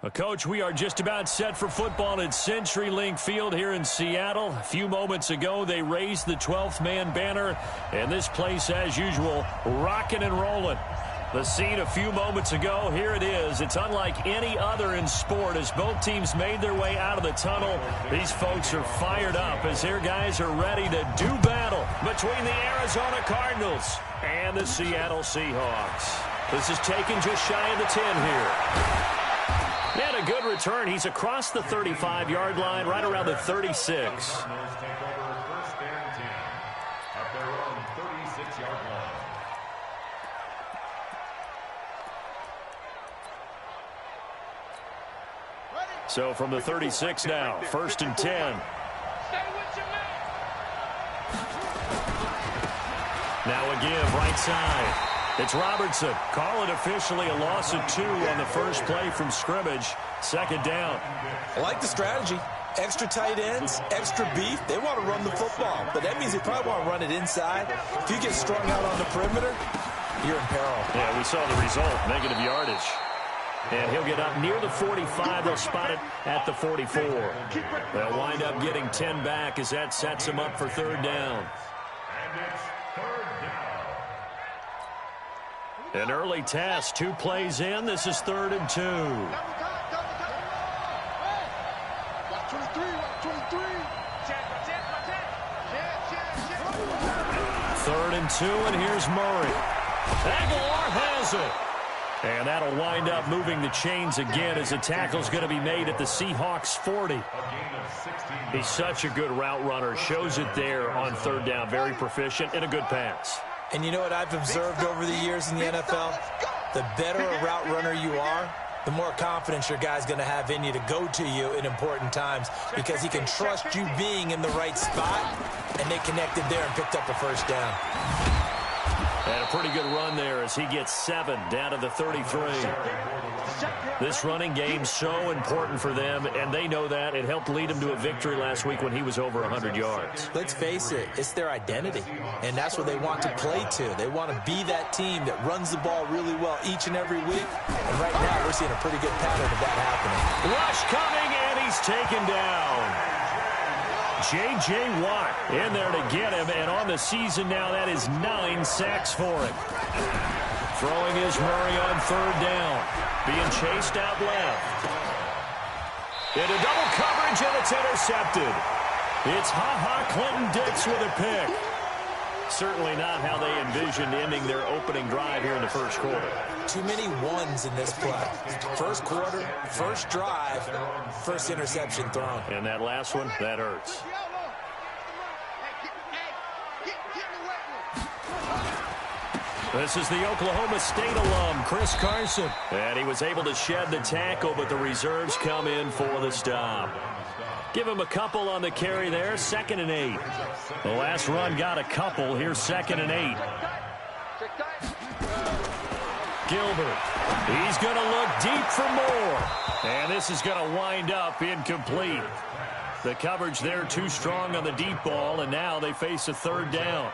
Well, Coach, we are just about set for football at CenturyLink Field here in Seattle. A few moments ago, they raised the 12th man banner, and this place, as usual, rocking and rolling. The scene a few moments ago, here it is. It's unlike any other in sport as both teams made their way out of the tunnel. These folks are fired up as their guys are ready to do battle between the Arizona Cardinals and the Seattle Seahawks. This is taken just shy of the 10 here. And a good return. He's across the 35-yard line, right around the 36. So from the 36 now, 1st and 10. Now again, right side. It's Robertson. Call it officially a loss of 2 on the first play from scrimmage. 2nd down. I like the strategy. Extra tight ends, extra beef. They want to run the football, but that means they probably want to run it inside. If you get strung out on the perimeter, you're in peril. Yeah, we saw the result, negative yardage. And he'll get up near the 45. They'll spot it at the 44. They'll wind up getting 10 back as that sets him up for 3rd down. An early test, 2 plays in. This is 3rd and 2. 3rd and 2, and here's Murray. Aguilar has it. And that'll wind up moving the chains again as the tackle's going to be made at the Seahawks 40. He's such a good route runner. Shows it there on 3rd down. Very proficient and a good pass. And you know what I've observed over the years in the NFL? The better a route runner you are, the more confidence your guy's going to have in you to go to you in important times because he can trust you being in the right spot, and they connected there and picked up a 1st down. And a pretty good run there as he gets 7 down to the 33. This running game's so important for them, and they know that. It helped lead him to a victory last week when he was over 100 yards. Let's face it, it's their identity, and that's what they want to play to. They want to be that team that runs the ball really well each and every week, and right now we're seeing a pretty good pattern of that happening. Rush coming, and he's taken down. J.J. Watt in there to get him, and on the season now, that is 9 sacks for him. Throwing is Murray on 3rd down. Being chased out left. Into double coverage, and it's intercepted. It's Clinton-Dix with a pick. Certainly not how they envisioned ending their opening drive here in the 1st quarter. Too many ones in this play. 1st quarter, 1st drive, 1st interception thrown. And that last one, that hurts. This is the Oklahoma State alum, Chris Carson. And he was able to shed the tackle, but the reserves come in for the stop. Give him a couple on the carry there, 2nd and 8. The last run got a couple. Here's 2nd and 8. Gilbert. He's going to look deep for more. And this is going to wind up incomplete. The coverage there too strong on the deep ball, and now they face a 3rd down.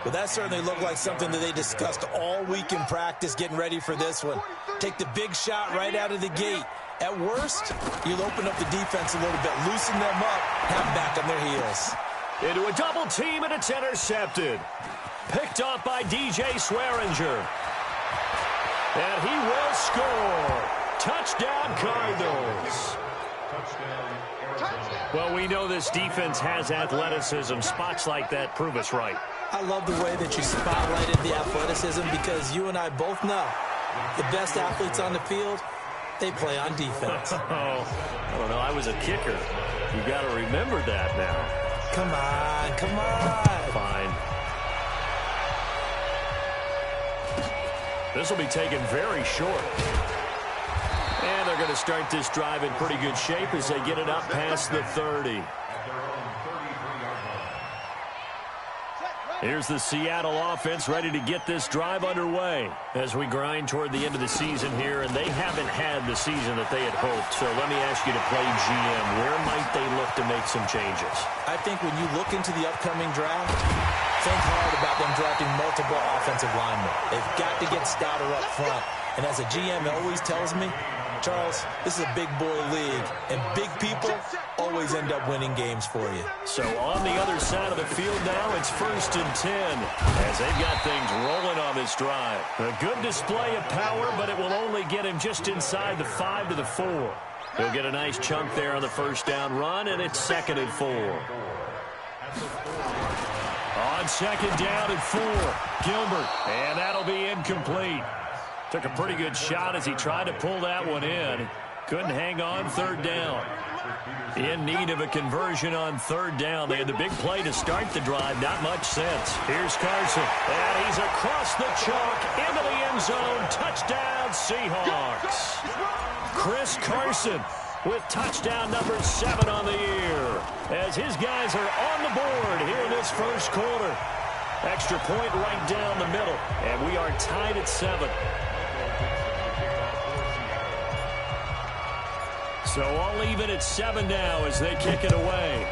Well, that certainly looked like something that they discussed all week in practice getting ready for this one. Take the big shot right out of the gate. At worst, you'll open up the defense a little bit, loosen them up, have them back on their heels. Into a double team, and it's intercepted. Picked off by DJ Swearinger. And he will score. Touchdown, Cardinals. Well, we know this defense has athleticism. Spots like that prove us right. I love the way that you spotlighted the athleticism because you and I both know the best athletes on the field, they play on defense. I don't know. I was a kicker. You got to remember that now. Come on, come on. Fine. This will be taken very short. And they're going to start this drive in pretty good shape as they get it up past the 30. Here's the Seattle offense ready to get this drive underway as we grind toward the end of the season here, and they haven't had the season that they had hoped. So let me ask you to play GM. Where might they look to make some changes? I think when you look into the upcoming draft, think hard about them drafting multiple offensive linemen. They've got to get stouter up front. And as a GM always tells me, Charles, this is a big boy league, and big people always end up winning games for you. So on the other side of the field now, it's 1st and 10 as they've got things rolling on this drive. A good display of power, but it will only get him just inside the 5 to the 4. He'll get a nice chunk there on the first down run, and it's 2nd and 4. On 2nd down and 4, Gilbert, and that'll be incomplete. Took a pretty good shot as he tried to pull that one in. Couldn't hang on 3rd down. In need of a conversion on 3rd down. They had the big play to start the drive. Not much sense. Here's Carson. And he's across the chalk into the end zone. Touchdown, Seahawks. Chris Carson with touchdown number 7 on the year. As his guys are on the board here in this first quarter. Extra point right down the middle. And we are tied at 7. So all even at 7 now as they kick it away.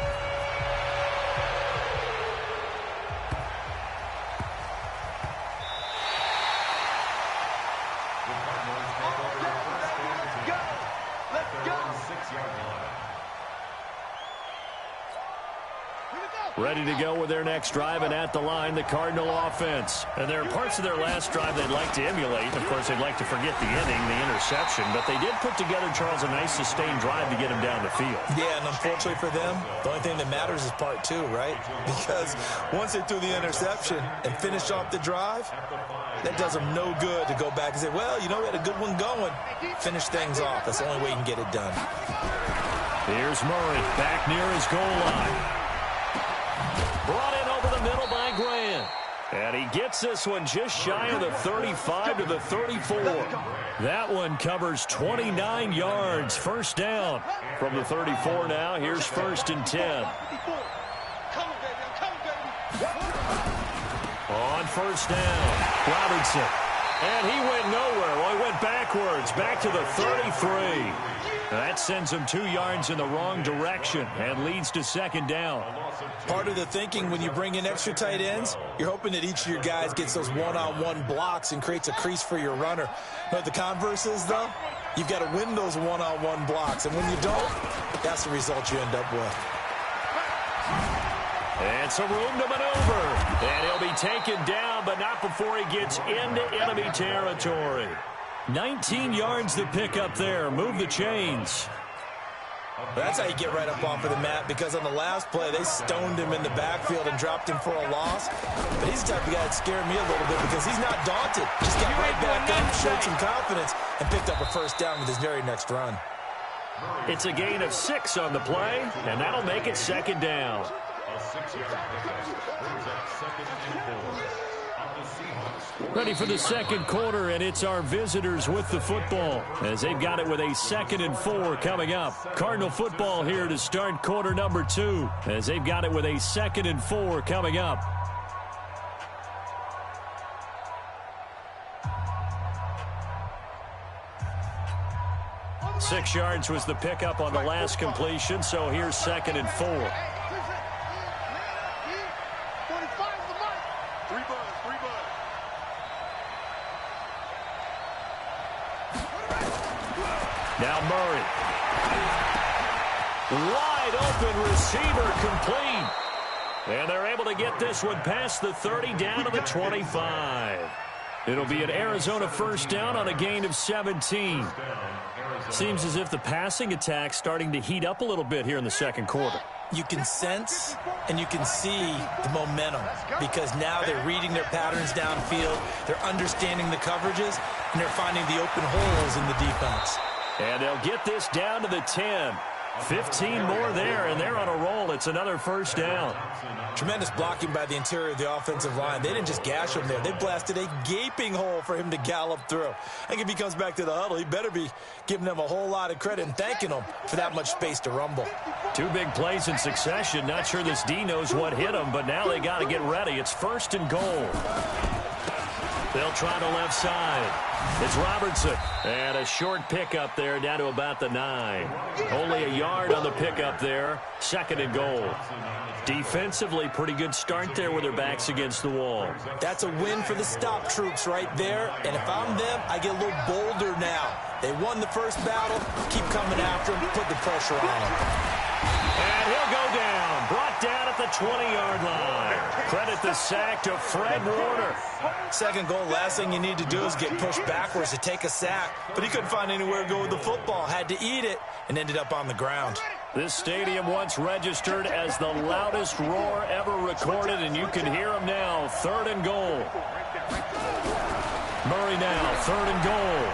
Ready to go with their next drive, and at the line, the Cardinal offense. And there are parts of their last drive they'd like to emulate. Of course, they'd like to forget the inning, the interception, but they did put together, Charles, a nice sustained drive to get him down the field. Yeah, and unfortunately for them, the only thing that matters is part 2, right? Because once they threw the interception and finished off the drive, that does them no good to go back and say, well, you know, we had a good one going. Finish things off. That's the only way you can get it done. Here's Murray back near his goal line. Brought in over the middle by Grant. And he gets this one just shy of the 35 to the 34. That one covers 29 yards. First down from the 34 now. Here's 1st and 10. On 1st down, Robinson. And he went nowhere. Well, he went backwards, back to the 33. That sends him 2 yards in the wrong direction and leads to 2nd down. Part of the thinking when you bring in extra tight ends, you're hoping that each of your guys gets those one-on-one blocks and creates a crease for your runner. But the converse is, though, you've got to win those one-on-one blocks. And when you don't, that's the result you end up with. And some room to maneuver. And he'll be taken down, but not before he gets into enemy territory. 19 yards to pick up there. Move the chains. That's how you get right up off of the mat, because on the last play, they stoned him in the backfield and dropped him for a loss. But he's the type of guy that scared me a little bit because he's not daunted. Just got right back up, showed some confidence, and picked up a 1st down with his very next run. It's a gain of 6 on the play, and that'll make it 2nd down. Ready for the 2nd quarter, and it's our visitors with the football as they've got it with a 2nd and 4 coming up. Cardinal football here to start quarter number 2 as they've got it with a 2nd and 4 coming up. Six yards was the pickup on the last completion, so here's 2nd and 4. Now Murray. Wide open receiver complete. And they're able to get this one past the 30 down to the 25. It'll be an Arizona 1st down on a gain of 17. Seems as if the passing attack's starting to heat up a little bit here in the 2nd quarter. You can sense and you can see the momentum because now they're reading their patterns downfield, they're understanding the coverages, and they're finding the open holes in the defense. And they'll get this down to the 10. 15 more there, and they're on a roll. It's another 1st down. Tremendous blocking by the interior of the offensive line. They didn't just gash him there. They blasted a gaping hole for him to gallop through. I think if he comes back to the huddle, he better be giving them a whole lot of credit and thanking them for that much space to rumble. 2 big plays in succession. Not sure this D knows what hit him, but now they got to get ready. It's 1st and goal. They'll try the left side. It's Robertson. And a short pickup there down to about the 9. Only a yard on the pickup there. 2nd and goal. Defensively, pretty good start there with their backs against the wall. That's a win for the stop troops right there. And if I'm them, I get a little bolder now. They won the first battle. Keep coming after them. Put the pressure on them. And he'll go down. Brought down at the 20-yard line. Credit the sack to Fred Warner. 2nd goal, last thing you need to do is get pushed backwards to take a sack. But he couldn't find anywhere to go with the football. Had to eat it and ended up on the ground. This stadium once registered as the loudest roar ever recorded, and you can hear him now. 3rd and goal. Murray now, 3rd and goal.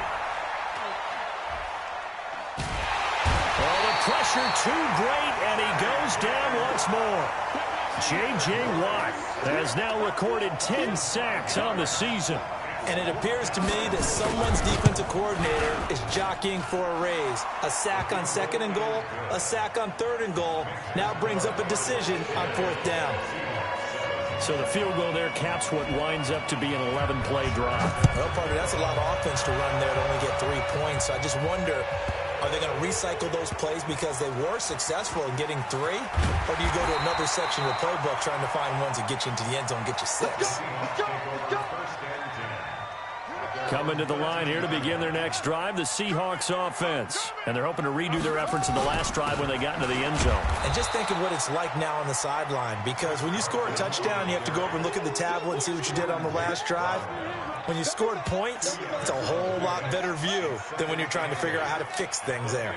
Oh, the pressure too great, and he goes down once more. J.J. Watt has now recorded 10 sacks on the season. And it appears to me that someone's defensive coordinator is jockeying for a raise. A sack on 2nd and goal, a sack on 3rd and goal, now brings up a decision on 4th down. So the field goal there caps what winds up to be an 11-play drive. Well, partner, that's a lot of offense to run there to only get 3 points. So I just wonder, are they going to recycle those plays because they were successful in getting 3? Or do you go to another section of the playbook trying to find ones that get you into the end zone, get you 6? Coming to the line here to begin their next drive, the Seahawks offense. And they're hoping to redo their efforts in the last drive when they got into the end zone. And just think of what it's like now on the sideline, because when you score a touchdown, you have to go over and look at the tablet and see what you did on the last drive. When you scored points, it's a whole lot better view than when you're trying to figure out how to fix things there.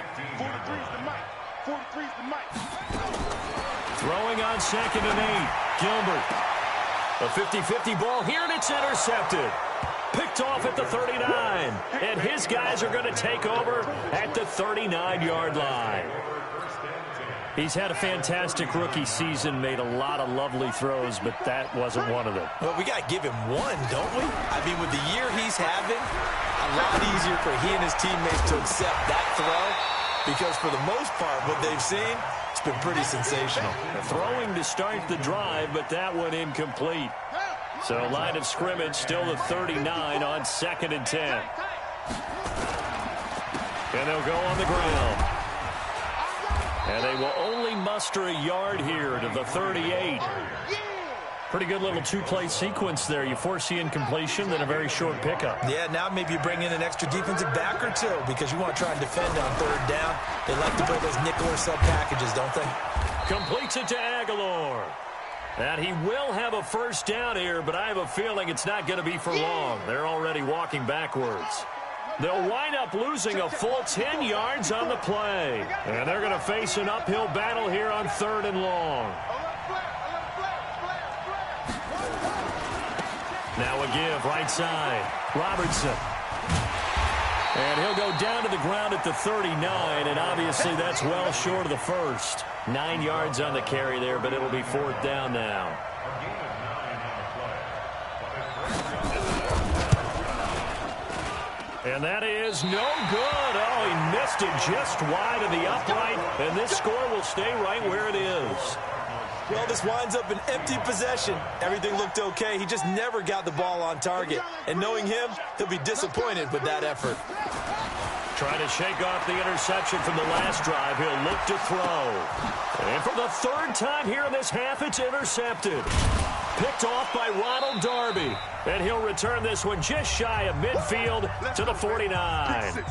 Throwing on 2nd and 8, Gilbert. A 50-50 ball here, and it's intercepted. Picked off at the 39, and his guys are going to take over at the 39-yard line. He's had a fantastic rookie season, made a lot of lovely throws, but that wasn't one of them. Well, we got to give him one, don't we? I mean, with the year he's having, a lot easier for he and his teammates to accept that throw, because for the most part, what they've seen, it's been pretty sensational. Throwing to start the drive, but that one incomplete. So line of scrimmage, still the 39 on 2nd and 10. And they'll go on the ground. And they will only muster a yard here to the 38. Pretty good little 2-play sequence there. You force the incompletion, then a very short pickup. Yeah, now maybe you bring in an extra defensive back or 2 because you want to try and defend on 3rd down. They like to play those nickel or sub packages, don't they? Completes it to Aguilar. And he will have a 1st down here, but I have a feeling it's not going to be for long. They're already walking backwards. They'll wind up losing a full 10 yards on the play. And they're going to face an uphill battle here on 3rd and long. Now a give, right side. Robertson. And he'll go down to the ground at the 39, and obviously that's well short of the 1st. 9 yards on the carry there, but it'll be 4th down now. And that is no good. Oh, he missed it just wide of the upright, and this score will stay right where it is. Well, this winds up an empty possession. Everything looked okay. He just never got the ball on target. And knowing him, he'll be disappointed with that effort. Trying to shake off the interception from the last drive. He'll look to throw. And for the 3rd time here in this half, it's intercepted. Picked off by Ronald Darby. And he'll return this one just shy of midfield to the 49.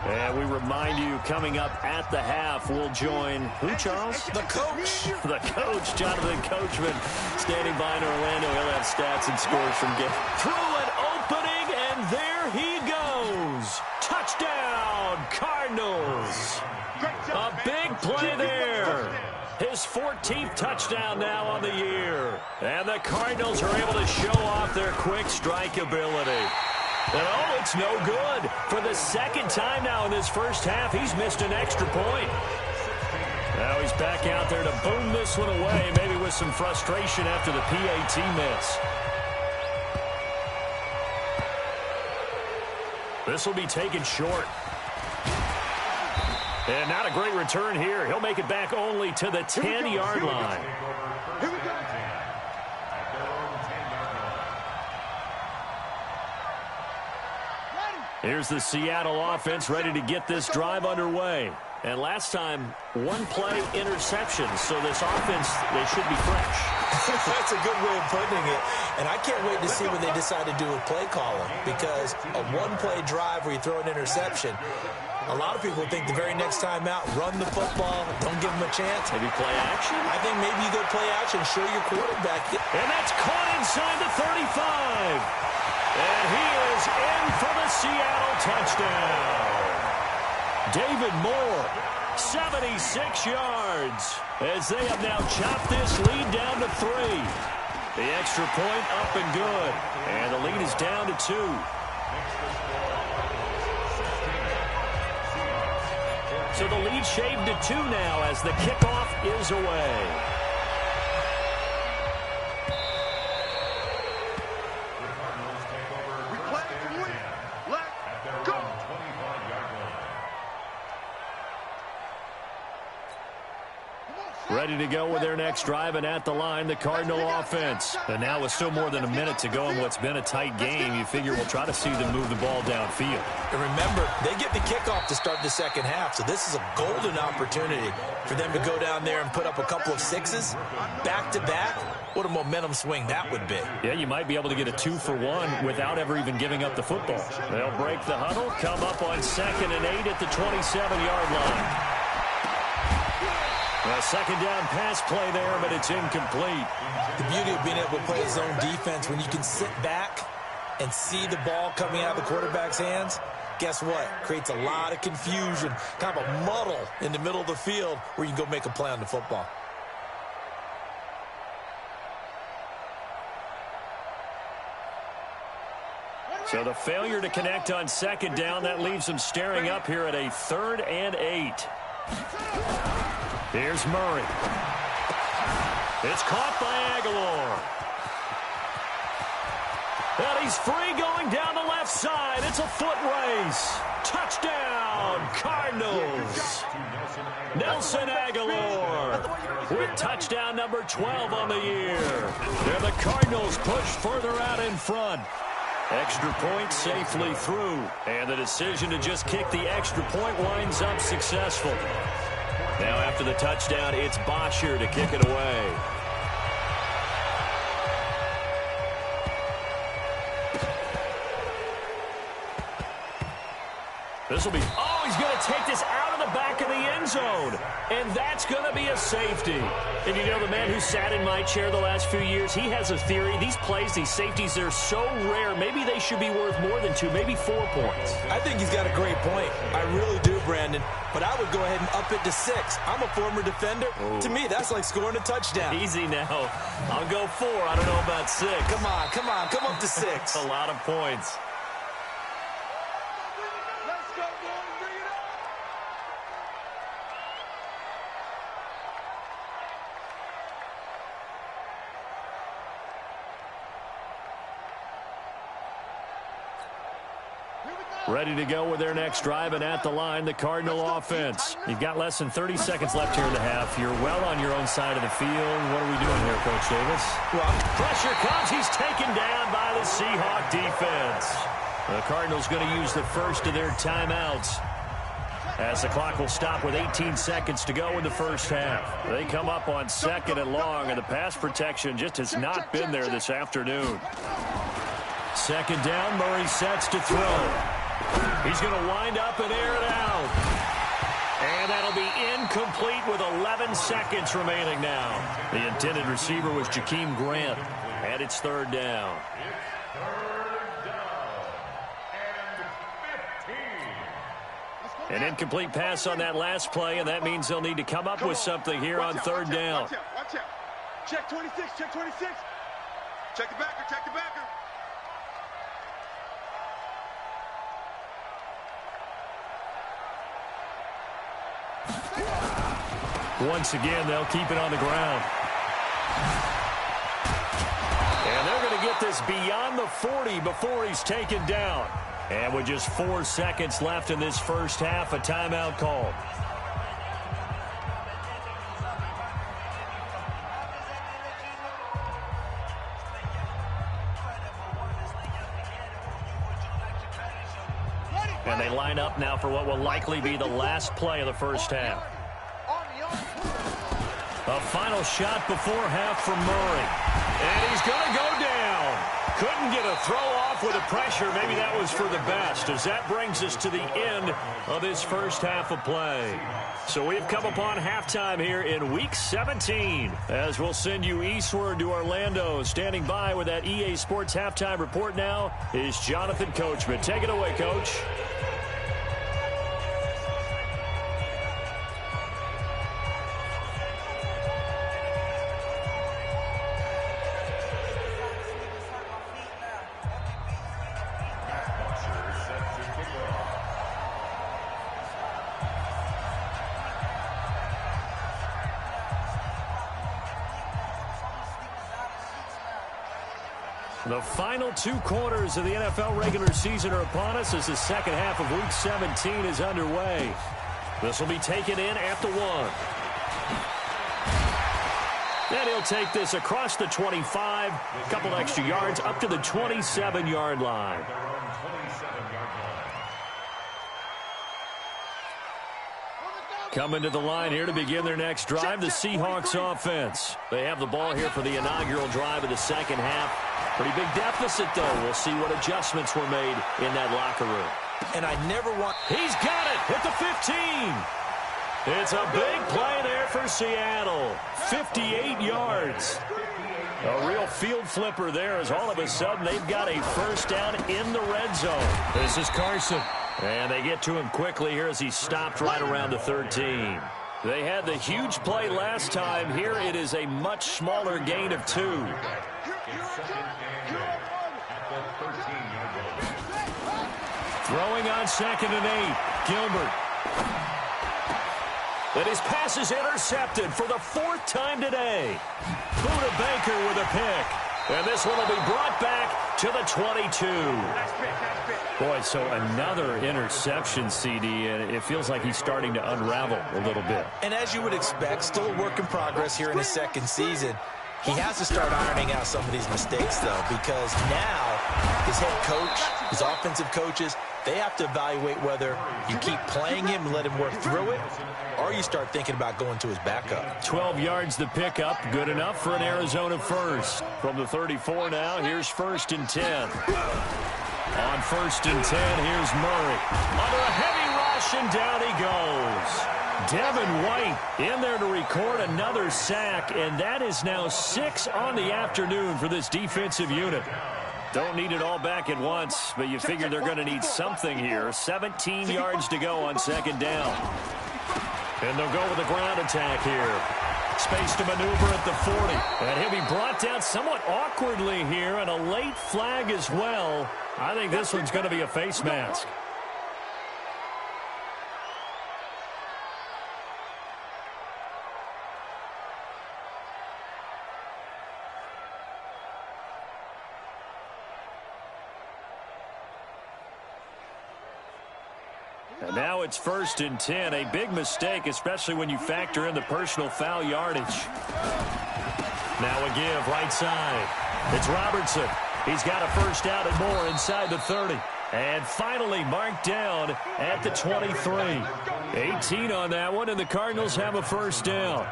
And we remind you, coming up at the half, we'll join who, Charles? The coach. The coach, Jonathan Coachman, standing by in Orlando. He'll have stats and scores from game. Through an opening, and there he goes. Touchdown, Cardinals. A big play there. His 14th touchdown now on the year. And the Cardinals are able to show off their quick strike ability. And oh, it's no good. For the 2nd time now in this first half, he's missed an extra point. Now he's back out there to boom this one away, maybe with some frustration after the PAT miss. This will be taken short. And not a great return here. He'll make it back only to the 10-yard line. Here's the Seattle offense ready to get this drive underway. And last time, one-play interception. So this offense, they should be fresh. That's a good way of putting it. And I can't wait to see what they decide to do with play calling. Because a one-play drive where you throw an interception, a lot of people think the very next time out, run the football, don't give them a chance. Maybe play action? I think maybe you go play action, show your quarterback. And that's caught inside the 35. And he is in for the Seattle touchdown. David Moore, 76 yards, as they have now chopped this lead down to 3. The extra point up and good, and the lead is down to 2. So the lead shaved to 2 now as the kickoff is away. Ready to go with their next drive, and at the line, the Cardinal offense. And now with still more than a minute to go in what's been a tight game, you figure we'll try to see them move the ball downfield. And remember, they get the kickoff to start the second half, so this is a golden opportunity for them to go down there and put up a couple of sixes back-to-back. What a momentum swing that would be. Yeah, you might be able to get a 2-for-1 without ever even giving up the football. They'll break the huddle, come up on 2nd and 8 at the 27-yard line. A second down pass play there, but it's incomplete. The beauty of being able to play his own defense, when you can sit back and see the ball coming out of the quarterback's hands, guess what? Creates a lot of confusion, kind of a muddle in the middle of the field where you can go make a play on the football. So the failure to connect on second down, that leaves them staring up here at a 3rd and 8. Here's Murray. It's caught by Aguilar. And he's free going down the left side. It's a foot race. Touchdown, Cardinals. Nelson Aguilar with touchdown number 12 on the year. And the Cardinals push further out in front. Extra point safely through. And the decision to just kick the extra point winds up successful. Now after the touchdown, it's Bosher to kick it away. This will be, he's going to take this out of the back of the end zone. And that's going to be a safety. And you know, the man who sat in my chair the last few years, he has a theory. These plays, these safeties, they're so rare. Maybe they should be worth more than 2, maybe 4 points. I think he's got a great point. I really do, Brandon. But I would go ahead and up it to 6. I'm a former defender. Oh. To me, that's like scoring a touchdown. Easy now. I'll go 4. I don't know about 6. Come on. Come up to 6. That's a lot of points. Ready to go with their next drive, and at the line, the Cardinal offense. You've got less than 30 seconds left here in the half. You're well on your own side of the field. What are we doing here, Coach Davis? Well, pressure comes. He's taken down by the Seahawk defense. The Cardinals going to use the first of their timeouts, as the clock will stop with 18 seconds to go in the first half. They come up on 2nd and long, and the pass protection just has not been there this afternoon. 2nd down, Murray sets to throw. He's going to wind up and air it out. And that'll be incomplete with 11 seconds remaining now. The intended receiver was Jakeem Grant, and it's 3rd down. An incomplete pass on that last play, and that means they'll need to come up with something here on 3rd down. Watch out. Check 26, check 26. Check the backer, check the backer. Once again, they'll keep it on the ground. And they're going to get this beyond the 40 before he's taken down. And with just 4 seconds left in this first half, a timeout called. And they line up now for what will likely be the last play of the first half. A final shot before half from Murray. And he's going to go down. Couldn't get a throw off with the pressure. Maybe that was for the best, as that brings us to the end of this first half of play. So we've come upon halftime here in Week 17, as we'll send you eastward to Orlando. Standing by with that EA Sports halftime report now is Jonathan Coachman. Take it away, Coach. The final 2 quarters of the NFL regular season are upon us as the second half of Week 17 is underway. This will be taken in at the 1. And he'll take this across the 25, a couple extra yards, up to the 27-yard line. Coming to the line here to begin their next drive, the Seahawks offense. They have the ball here for the inaugural drive of the second half. Pretty big deficit, though. We'll see what adjustments were made in that locker room. And I never want... He's got it at the 15. It's a big play there for Seattle. 58 yards. A real field flipper there, as all of a sudden they've got a first down in the red zone. This is Carson. And they get to him quickly here as he stopped right around the 13. They had the huge play last time. Here it is a much smaller gain of 2. Throwing on 2nd and 8. Gilbert. And his pass is intercepted for the 4th time today. Buda Baker with a pick. And this one will be brought back to the 22. Boy, so another interception, CD, and it feels like he's starting to unravel a little bit. And as you would expect, still a work in progress here in his second season. He has to start ironing out some of these mistakes, though, because now his head coach, his offensive coaches, they have to evaluate whether you keep playing him and let him work through it, or you start thinking about going to his backup. 12 yards the pickup, good enough for an Arizona first. From the 34 now, here's 1st and 10. On 1st and 10, here's Murray. Under a heavy rush, and down he goes. Devin White in there to record another sack, and that is now 6 on the afternoon for this defensive unit. Don't need it all back at once, but you figure they're going to need something here. 17 yards to go on 2nd down. And they'll go with a ground attack here. Space to maneuver at the 40. And he'll be brought down somewhat awkwardly here, and a late flag as well. I think this one's going to be a face mask. And now it's 1st and 10. A big mistake, especially when you factor in the personal foul yardage. Now a give right side. It's Robertson. He's got a first down and more inside the 30. And finally marked down at the 23. 18 on that one, and the Cardinals have a first down.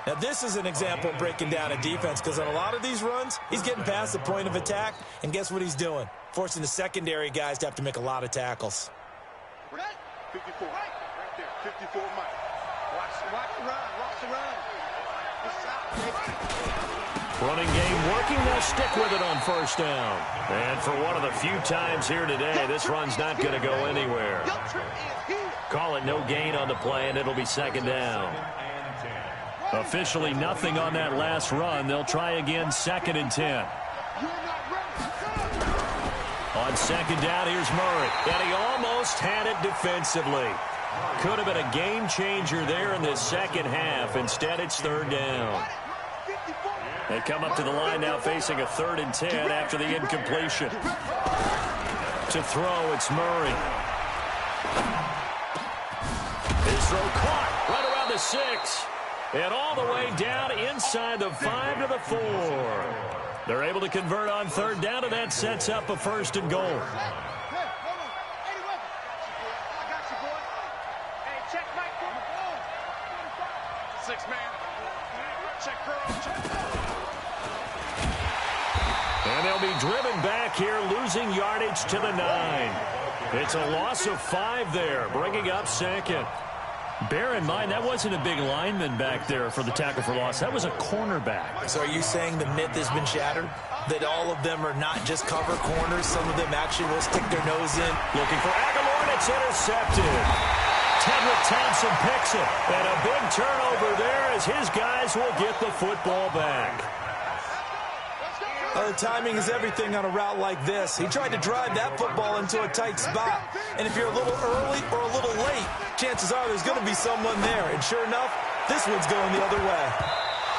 Now, this is an example of breaking down a defense, because on a lot of these runs, he's getting past the point of attack, and guess what he's doing? Forcing the secondary guys to have to make a lot of tackles. 54. Right there. 54, Mike. Watch the run. Watch the run. Running game working. They'll stick with it on first down. And for one of the few times here today, this run's not going to go anywhere. Call it no gain on the play, and it'll be 2nd down. Officially nothing on that last run. They'll try again 2nd and 10. On 2nd down, here's Murray. And he almost had it defensively. Could have been a game changer there in the second half. Instead, it's 3rd down. They come up to the line now facing a 3rd and 10 after the incompletion. To throw, it's Murray. His throw caught right around the 6. And all the way down inside the 5 to the 4. They're able to convert on 3rd down, and that sets up a 1st and goal. be driven back here, losing yardage to the 9. It's a loss of 5 there, bringing up second. Bear in mind, that wasn't a big lineman back there for the tackle for loss. That was a cornerback. So are you saying the myth has been shattered? That all of them are not just cover corners? Some of them actually will stick their nose in? Looking for Aguilar, and it's intercepted. Tedrick Thompson picks it. And a big turnover there as his guys will get the football back. Oh, timing is everything on a route like this. He tried to drive that football into a tight spot. And if you're a little early or a little late, chances are there's going to be someone there. And sure enough, this one's going the other way.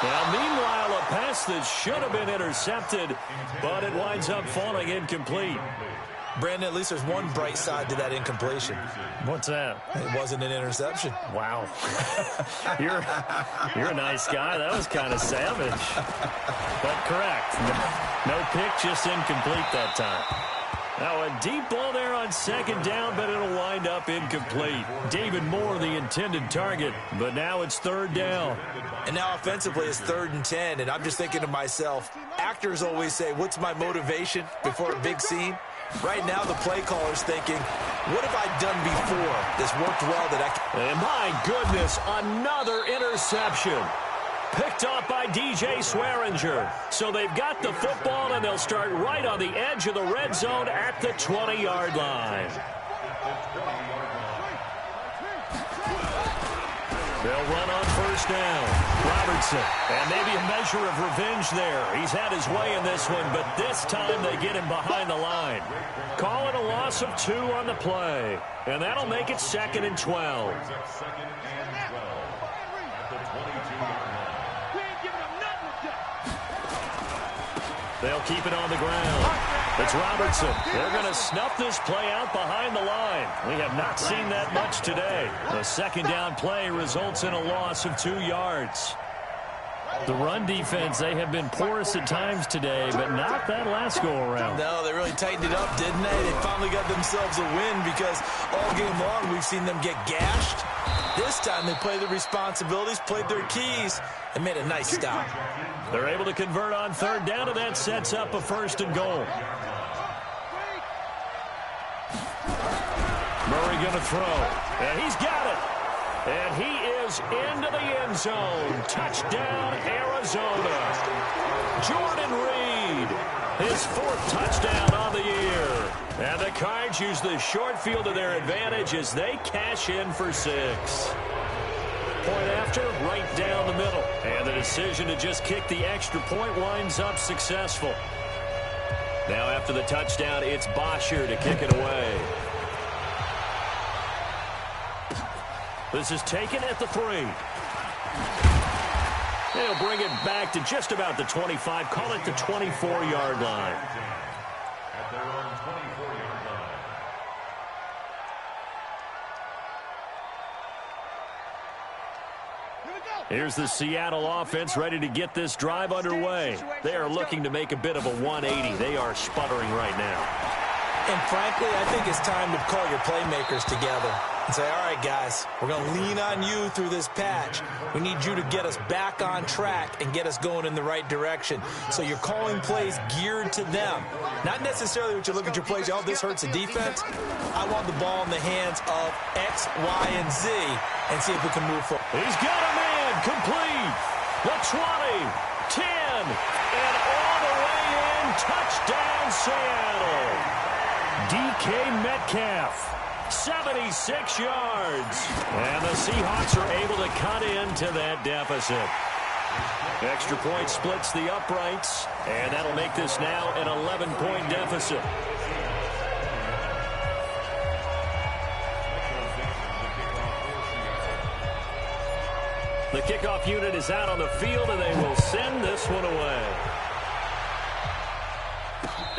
Now, meanwhile, a pass that should have been intercepted, but it winds up falling incomplete. Brandon, at least there's one bright side to that incompletion. What's that? It wasn't an interception. Wow. You're a nice guy. That was kind of savage. But correct. No pick, just incomplete that time. Now a deep ball there on second down, but it'll wind up incomplete. David Moore, the intended target, but now it's third down. And now offensively it's 3rd and 10, and I'm just thinking to myself, actors always say, what's my motivation before a big scene? Right now the play caller's thinking, what have I done before that's worked well that I can... And my goodness, another interception. Picked off by DJ Swearinger. So they've got the football, and they'll start right on the edge of the red zone at the 20-yard line. They'll run on first down. Robertson, and maybe a measure of revenge there. He's had his way in this one, but this time they get him behind the line. Call it a loss of 2 on the play, and that'll make it 2nd and 12. They'll keep it on the ground. It's Robertson. They're going to snuff this play out behind the line. We have not seen that much today. The second down play results in a loss of 2 yards. The run defense, they have been porous at times today, but not that last go-around. No, they really tightened it up, didn't they? They finally got themselves a win because all game long we've seen them get gashed. This time they played the responsibilities, played their keys, and made a nice stop. They're able to convert on third down, and that sets up a 1st and goal. Murray going to throw, and he's got it. And he is into the end zone. Touchdown, Arizona. Jordan Reed, his 4th touchdown on the year. And the Cards use the short field to their advantage as they cash in for 6. Point after, right down the middle. And the decision to just kick the extra point winds up successful. Now after the touchdown, it's Bosher to kick it away. This is taken at the 3. They'll bring it back to just about the 25. Call it the 24-yard line. At their own 24-yard line. Here's the Seattle offense ready to get this drive underway. They are looking to make a bit of a 180. They are sputtering right now. And frankly, I think it's time to call your playmakers together and say, all right, guys, we're going to lean on you through this patch. We need you to get us back on track and get us going in the right direction. So you're calling plays geared to them. Not necessarily what you look at your plays, oh, this hurts the defense. I want the ball in the hands of X, Y, and Z and see if we can move forward. He's got a man complete. The 20, 10, and all the way in. Touchdown, Seattle. DK Metcalf, 76 yards. And the Seahawks are able to cut into that deficit. Extra point splits the uprights, and that'll make this now an 11-point deficit. The kickoff unit is out on the field, and they will send this one away.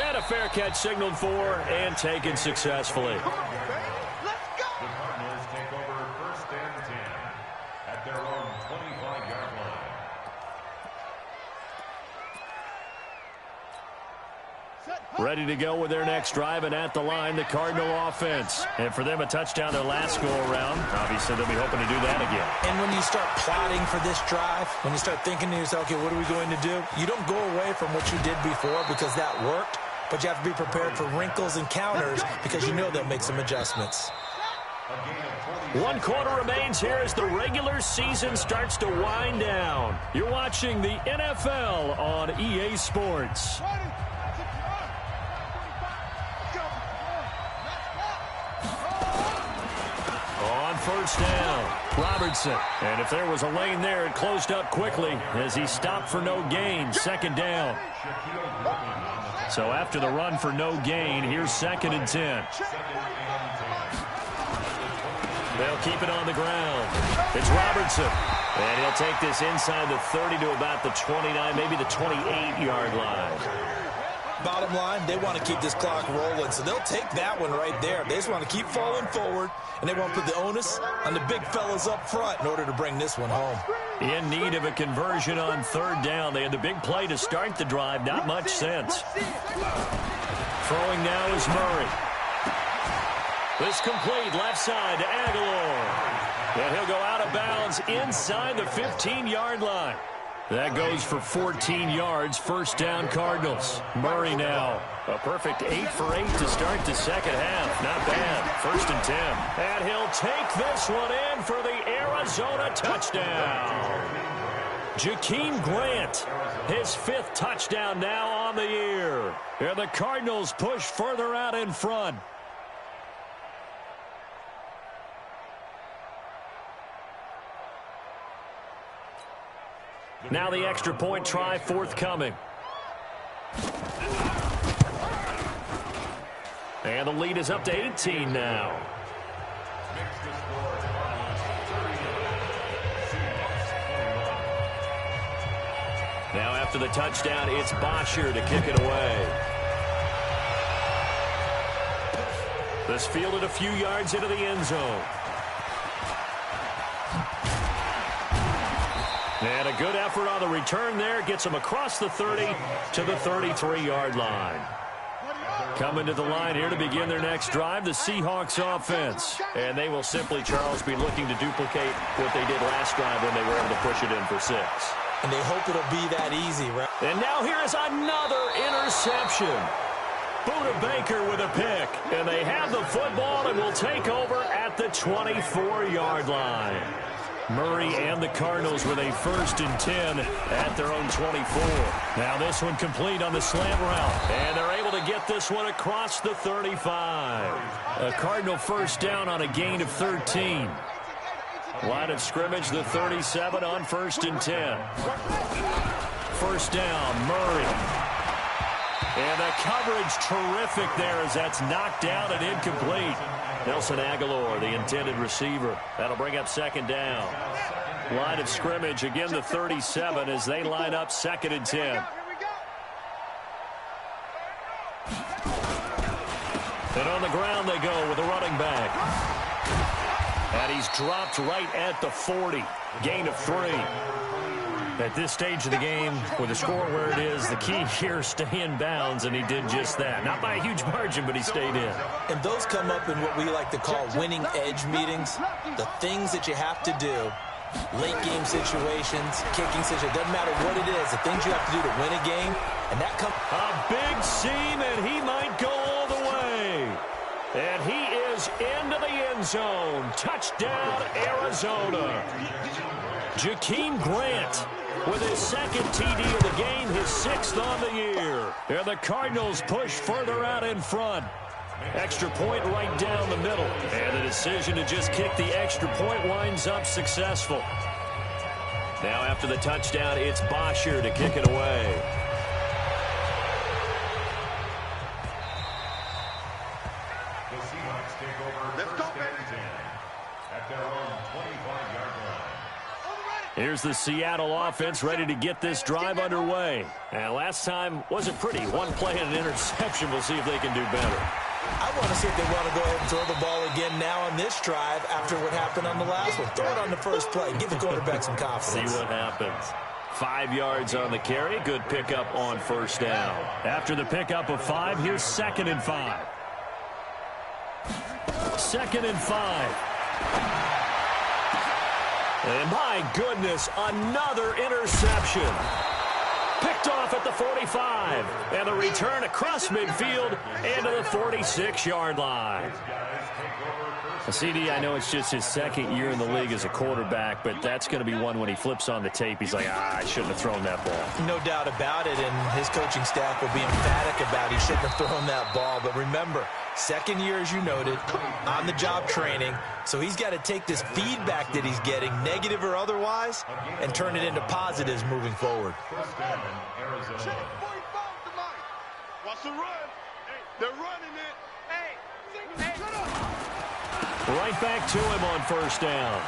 And a fair catch signaled for and taken successfully. The Cardinals take over 1st and 10 at their own 25-yard line. Ready to go with their next drive, and at the line, the Cardinal offense. And for them, a touchdown their last go-around. Obviously, they'll be hoping to do that again. And when you start plotting for this drive, when you start thinking to yourself, okay, what are we going to do? You don't go away from what you did before because that worked, but you have to be prepared for wrinkles and counters because you know they'll make some adjustments. 1 quarter remains here as the regular season starts to wind down. You're watching the NFL on EA Sports. On first down, Robertson. And if there was a lane there, it closed up quickly as he stopped for no gain. Second down. So after the run for no gain, here's 2nd and 10. They'll keep it on the ground. It's Robertson. And he'll take this inside the 30 to about the 29, maybe the 28-yard line. Bottom line, they want to keep this clock rolling, so they'll take that one right there. They just want to keep falling forward, and they want to put the onus on the big fellas up front in order to bring this one home. In need of a conversion on 3rd down. They had the big play to start the drive. Not much sense. Throwing now is Murray. This complete left side to Aguilar. And he'll go out of bounds inside the 15-yard line. That goes for 14 yards. First down, Cardinals. Murray now. A perfect 8 for 8 to start the second half. Not bad. 1st and 10. And he'll take this one in for the Arizona touchdown. Jakeem Grant, his 5th touchdown now on the year. And the Cardinals push further out in front. Now the extra point try forthcoming. And the lead is up to 18 now. Now after the touchdown, it's Bosher to kick it away. This fielded a few yards into the end zone. And a good effort on the return there. Gets him across the 30 to the 33-yard line. Coming to the line here to begin their next drive, the Seahawks offense. And they will simply, Charles, be looking to duplicate what they did last drive when they were able to push it in for 6. And they hope it'll be that easy, right? And now here is another interception. Buda Baker with a pick. And they have the football and will take over at the 24-yard line. Murray and the Cardinals with a 1st and 10 at their own 24. Now this one complete on the slant route. And they're able to get this one across the 35. A Cardinal first down on a gain of 13. Line of scrimmage, the 37 on 1st and 10. First down, Murray. And the coverage terrific there as that's knocked down and incomplete. Nelson Aguilar, the intended receiver. That'll bring up 2nd down. Line of scrimmage, again the 37 as they line up 2nd and 10. And on the ground they go with a running back. And he's dropped right at the 40. Gain of 3. At this stage of the game, with the score where it is, the key here, stay in bounds, and he did just that. Not by a huge margin, but he stayed in. And those come up in what we like to call winning edge meetings. The things that you have to do, late game situations, kicking situations, doesn't matter what it is, the things you have to do to win a game, and that comes... A big seam, and he might go all the way. And he is into the end zone. Touchdown, Arizona. Jakeem Grant with his 2nd TD of the game, his 6th on the year. And the Cardinals push further out in front. Extra point right down the middle. And the decision to just kick the extra point winds up successful. Now after the touchdown, it's Bosher to kick it away. The Seahawks take over first and 10 at their own 25-yard line. Here's the Seattle offense ready to get this drive underway. And last time wasn't pretty. One play and an interception. We'll see if they can do better. I want to see if they want to go ahead and throw the ball again now on this drive after what happened on the last one. Throw it on the first play. Give the quarterback some confidence. See what happens. 5 yards on the carry. Good pickup on first down. After the pickup of 5, here's 2nd and 5. 2nd and 5. And my goodness, another interception. Picked off at the 45. And the return across midfield and to the 46-yard line. CD, I know it's just his 2nd year in the league as a quarterback, but that's going to be one when he flips on the tape. He's like, I shouldn't have thrown that ball. No doubt about it, and his coaching staff will be emphatic about he shouldn't have thrown that ball. But remember, 2nd year, as you noted, on-the-job training. So he's got to take this feedback that he's getting, negative or otherwise, and turn it into positives moving forward. Watch the run. They're running it. Hey, shut up. Right back to him on first down.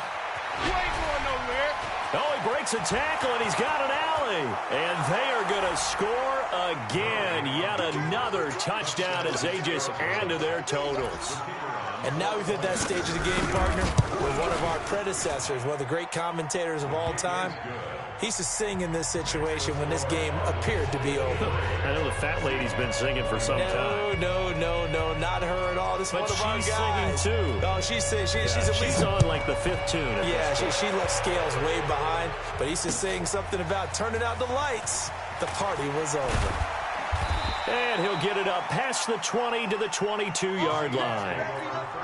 You ain't going nowhere. Oh, he breaks a tackle, and he's got an alley. And they are going to score again. Yet another touchdown as they just add to their totals. And now we've hit that stage of the game, partner, with one of our predecessors, one of the great commentators of all time. He used to sing in this situation when this game appeared to be over. I know the fat lady's been singing for some time. No, not her at all. This is one of our guys. But she's singing, too. Oh, she's at least she's on, like, the 5th tune. Yeah, she left Scales way behind. But he used to sing something about turning out the lights. The party was over. And he'll get it up past the 20 to the 22-yard line.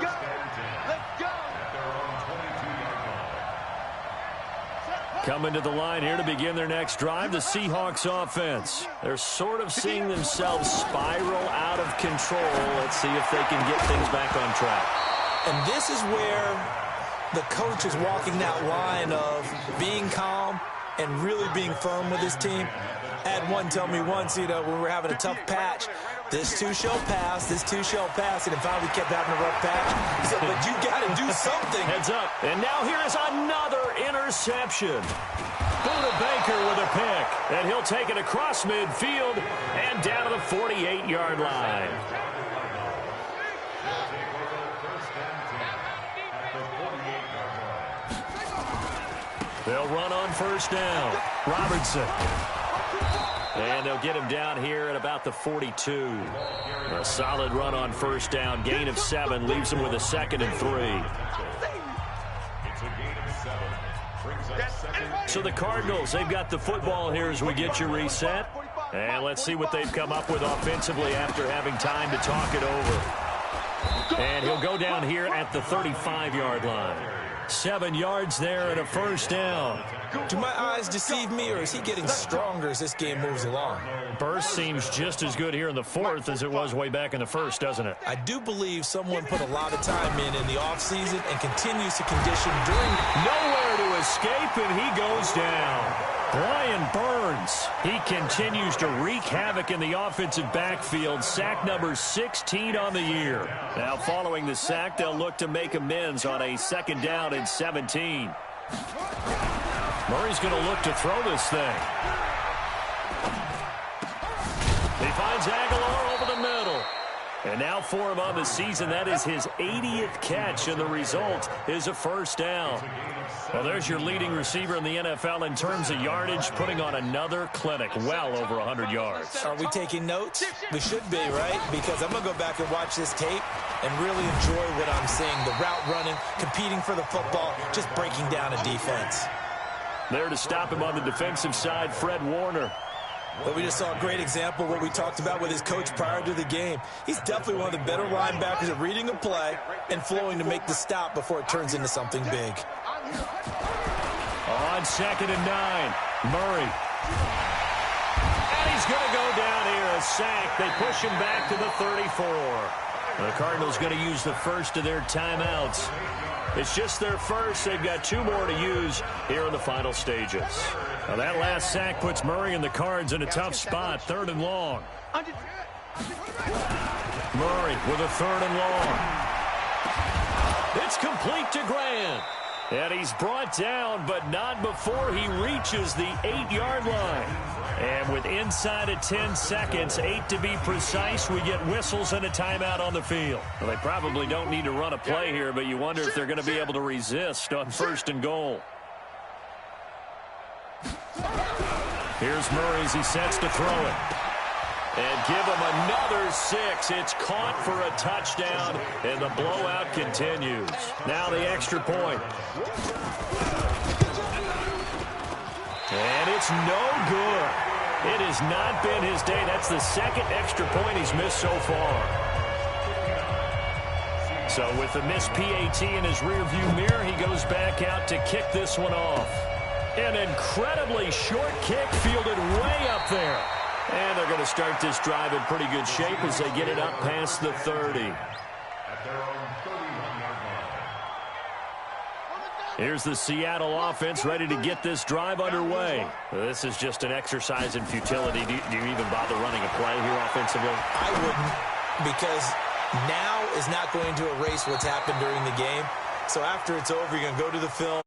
Let's go. Coming to the line here to begin their next drive, the Seahawks offense. They're sort of seeing themselves spiral out of control. Let's see if they can get things back on track. And this is where the coach is walking that line of being calm and really being firm with his team. I had one tell me once, when we were having a tough patch, this too shall pass, this too shall pass, and finally we kept having a rough patch. He said, but you got to do something. Heads up. And now here is another interception. Buda Baker with a pick, and he'll take it across midfield and down to the 48-yard line. They'll run on first down. Robertson. And they'll get him down here at about the 42. A solid run on first down. Gain of 7 leaves him with a 2nd and 3. So the Cardinals, they've got the football here as we get you reset. And let's see what they've come up with offensively after having time to talk it over. And he'll go down here at the 35-yard line. 7 yards there and a first down. Do my eyes deceive me, or is he getting stronger as this game moves along? Burst seems just as good here in the 4th as it was way back in the 1st, doesn't it? I do believe someone put a lot of time in the offseason and continues to condition during. Nowhere to escape, and he goes down. Brian Burns, he continues to wreak havoc in the offensive backfield. Sack number 16 on the year. Now following the sack, they'll look to make amends on a 2nd down and 17. Murray's going to look to throw this thing. He finds Aguilar over the middle. And now for him on the season, that is his 80th catch, and the result is a first down. Well, there's your leading receiver in the NFL in terms of yardage, putting on another clinic, well over 100 yards. Are we taking notes? We should be, right? Because I'm going to go back and watch this tape and really enjoy what I'm seeing. The route running, competing for the football, just breaking down a defense. There to stop him on the defensive side, Fred Warner. But we just saw a great example of what we talked about with his coach prior to the game. He's definitely one of the better linebackers at reading a play and flowing to make the stop before it turns into something big. On 2nd and 9, Murray. And he's going to go down here, a sack. They push him back to the 34. The Cardinals going to use the first of their timeouts. It's just their first. They've got 2 more to use here in the final stages. Now that last sack puts Murray and the Cards in a tough spot, 3rd and long. Murray with a 3rd and long. It's complete to Grant. And he's brought down, but not before he reaches the 8-yard line. And with inside of 10 seconds, 8 to be precise, we get whistles and a timeout on the field. Well, they probably don't need to run a play here, but you wonder if they're going to be able to resist on 1st and goal. Here's Murray as he sets to throw it. And give him another 6. It's caught for a touchdown, and the blowout continues. Now the extra point. And it's no good. It has not been his day. That's the second extra point he's missed so far. So with the missed PAT in his rearview mirror, he goes back out to kick this one off. An incredibly short kick fielded way up there. And they're going to start this drive in pretty good shape as they get it up past the 30. Here's the Seattle offense ready to get this drive underway. This is just an exercise in futility. Do you even bother running a play here offensively? I wouldn't, because now is not going to erase what's happened during the game. So after it's over, you're going to go to the film.